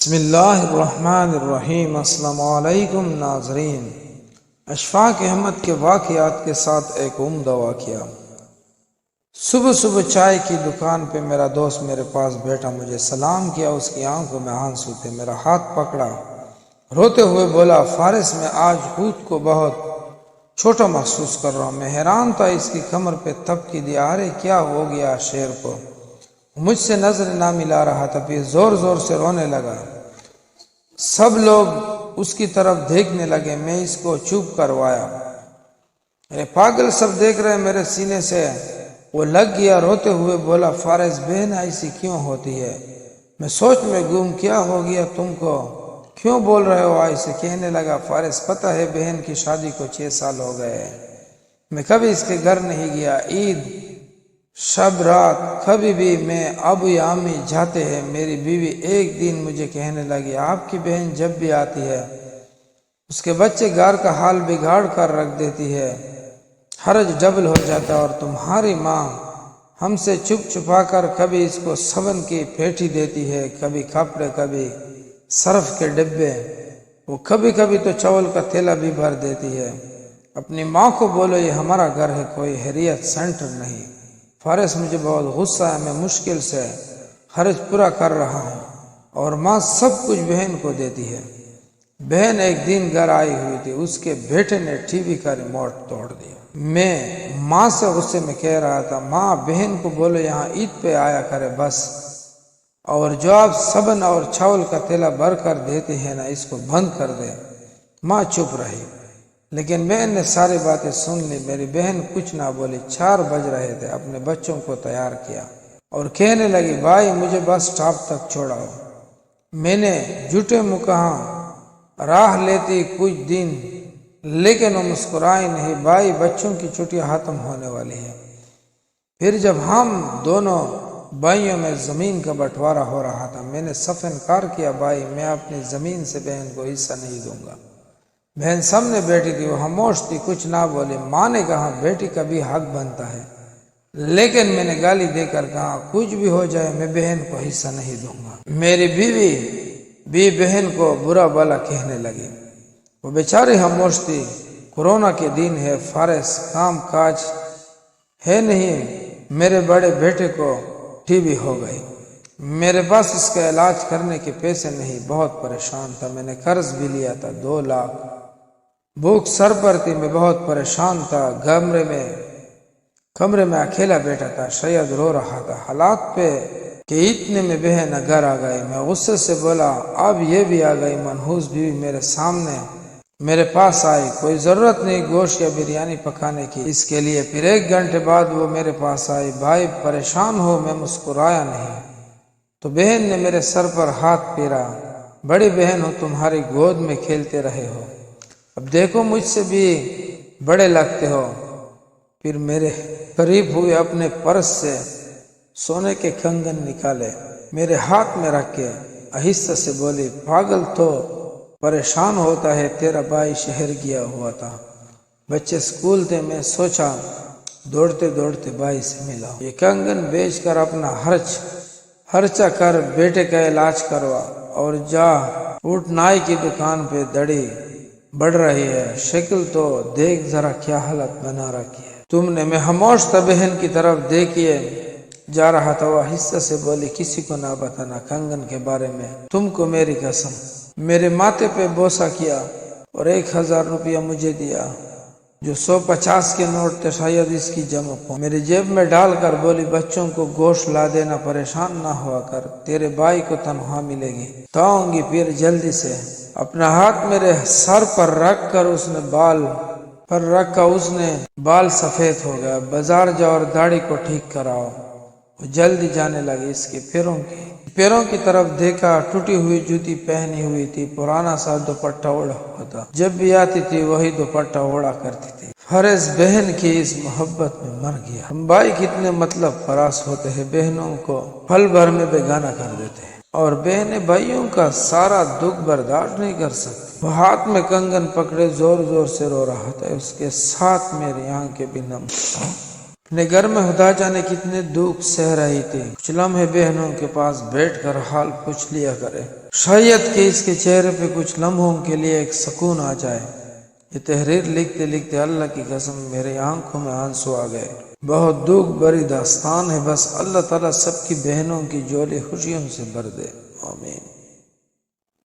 بسم اللہ الرحمن الرحیم۔ السلام علیکم ناظرین، اشفاق احمد کے واقعات کے ساتھ ایک عمدہ واقعہ۔ صبح صبح چائے کی دکان پہ میرا دوست میرے پاس بیٹھا، مجھے سلام کیا، اس کی آنکھوں میں آنسو تھے، میرا ہاتھ پکڑا، روتے ہوئے بولا، فارس میں آج خود کو بہت چھوٹا محسوس کر رہا ہوں۔ میں حیران تھا، اس کی کمر پہ تھپکی دی، ارے کیا ہو گیا شیر کو؟ مجھ سے نظر نہ ملا رہا تھا، پھر زور زور سے رونے لگا۔ سب لوگ اس کی طرف دیکھنے لگے، میں اس کو چپ کروایا۔ اے پاگل، سب دیکھ رہے، میرے سینے سے وہ لگ گیا، روتے ہوئے بولا، فارس بہن ایسی کیوں ہوتی ہے؟ میں سوچ میں گم، کیا ہو گیا تم کو؟ کیوں بول رہے ہو ایسے؟ کہنے لگا، فارس پتہ ہے بہن کی شادی کو 6 سال ہو گئے ہیں، میں کبھی اس کے گھر نہیں گیا، عید شب رات کبھی بھی میں ابو یا امی جاتے ہیں۔ میری بیوی ایک دن مجھے کہنے لگی، آپ کی بہن جب بھی آتی ہے اس کے بچے گھر کا حال بگاڑ کر رکھ دیتی ہے، حرج ڈبل ہو جاتا ہے، اور تمہاری ماں ہم سے چھپ چھپا کر کبھی اس کو صبن کی پیٹھی دیتی ہے، کبھی کپڑے، کبھی صرف کے ڈبے، وہ کبھی کبھی تو چاول کا تھیلا بھی بھر دیتی ہے۔ اپنی ماں کو بولو یہ ہمارا گھر ہے، کوئی حریت سینٹر نہیں۔ فارس، مجھے بہت غصہ ہے، میں مشکل سے خرچ پورا کر رہا ہوں اور ماں سب کچھ بہن کو دیتی ہے۔ بہن ایک دن گھر آئی ہوئی تھی، اس کے بیٹے نے ٹی وی کا ریموٹ توڑ دیا۔ میں ماں سے غصے میں کہہ رہا تھا، ماں بہن کو بولو یہاں عید پہ آیا کرے بس، اور جو آپ صبن اور چاول کا تھیلا بھر کر دیتے ہیں نا، اس کو بند کر دے۔ ماں چپ رہی، لیکن بہن نے ساری باتیں سن لی۔ میری بہن کچھ نہ بولی۔ 4 بج رہے تھے، اپنے بچوں کو تیار کیا اور کہنے لگی، بھائی مجھے بس سٹاپ تک چھوڑاؤ۔ میں نے جھوٹے منہ کہا، راہ لیتی کچھ دن، لیکن وہ مسکرائی نہیں۔ بھائی بچوں کی چھٹیاں ختم ہونے والی ہیں۔ پھر جب ہم دونوں بھائیوں میں زمین کا بٹوارا ہو رہا تھا، میں نے صف انکار کیا، بھائی میں اپنی زمین سے بہن کو حصہ نہیں دوں گا۔ بہن سامنے بیٹھی تھی، وہ خاموش تھی، کچھ نہ بولی۔ ماں نے کہا، بیٹی کا بھی حق بنتا ہے، لیکن میں نے گالی دے کر کہا، کچھ بھی ہو جائے میں بہن کو حصہ نہیں دوں گا۔ میری بیوی بھی بہن کو برا بھلا کہنے لگی، وہ بیچاری خاموش تھی۔ کورونا کے دن ہے، فارس کام کاج ہے نہیں، میرے بڑے بیٹے کو ٹی بی ہو گئی، میرے پاس اس کا علاج کرنے کے پیسے نہیں، بہت پریشان تھا، میں نے قرض بھی لیا تھا 2 لاکھ، بھوک سر پر تھی، میں بہت پریشان تھا، کمرے میں اکیلا بیٹھا تھا، شاید رو رہا تھا۔ حالات پہ کہ اتنے میں بہن گھر آ گئی، میں غصے سے بولا، اب یہ بھی آ گئی؟ منحوس بیوی میرے سامنے میرے پاس آئی، کوئی ضرورت نہیں گوشت یا بریانی پکانے کی اس کے لیے۔ پھر 1 گھنٹے بعد وہ میرے پاس آئی، بھائی پریشان ہو؟ میں مسکرایا نہیں، تو بہن نے میرے سر پر ہاتھ پھیرا، بڑی بہن ہو، تمہاری گود میں کھیلتے رہے ہو، اب دیکھو مجھ سے بھی بڑے لگتے ہو۔ پھر میرے قریب ہوئے، اپنے پرس سے سونے کے کنگن نکالے، میرے ہاتھ میں رکھ کے آہستہ سے بولی، پاگل تو پریشان ہوتا ہے، تیرا بھائی شہر گیا ہوا تھا، بچے سکول تھے، میں سوچا دوڑتے دوڑتے بھائی سے ملا، یہ کنگن بیچ کر اپنا خرچہ کر بیٹے کا علاج کروا، اور جا اٹھ، نائی کی دکان پہ دڑی بڑھ رہی ہے، شکل تو دیکھ ذرا کیا حالت بنا رکھی ہے تم نے۔ میں خاموش تھا، بہن کی طرف دیکھیے جا رہا تھا، وہ آہستہ سے بولی، کسی کو نہ بتانا کنگن کے بارے میں، تم کو میری قسم۔ میرے ماتھے پہ بوسہ کیا اور 1000 روپیہ مجھے دیا، جو 150 کے نوٹ تھے، شاید اس کی جمع کو میری جیب میں ڈال کر بولی، بچوں کو گوشت لا دینا، پریشان نہ ہوا کر، تیرے بھائی کو تنخواہ ملے گی تو آؤں گی، پھر جلدی سے۔ اپنا ہاتھ میرے سر پر رکھ کر اس نے بال سفید ہو گیا، بازار جاؤ اور داڑھی کو ٹھیک کراؤ۔ وہ جلدی جانے لگی، اس کے پیروں کی طرف دیکھا، ٹوٹی ہوئی جوتی پہنی ہوئی تھی، پرانا سا دوپٹہ اوڑھا ہوا تھا، جب بھی آتی تھی وہی دوپٹہ اوڑھا کرتی تھی۔ فارس بہن کی اس محبت میں مر گیا۔ ہم بھائی کتنے مطلب پراس ہوتے ہیں، بہنوں کو پل بھر میں بیگانہ کر دیتے ہیں، اور بہنیں بھائیوں کا سارا دکھ برداشت نہیں کر سکتی۔ وہ ہاتھ میں کنگن پکڑے زور زور سے رو رہا تھا، اس کے ساتھ میری آنکھیں بھی نم۔ اپنے گھر میں خدا جانے کتنے دکھ سہ رہی تھی، کچھ لمحے بہنوں کے پاس بیٹھ کر حال پوچھ لیا کرے۔ شاید کہ اس کے چہرے پہ کچھ لمحوں کے لیے ایک سکون آ جائے۔ یہ تحریر لکھتے لکھتے اللہ کی قسم میرے آنکھوں میں آنسو آ گئے۔ بہت دکھ بری داستان ہے، بس اللہ تعالیٰ سب کی بہنوں کی جھولی خوشیوں سے بھر دے، آمین۔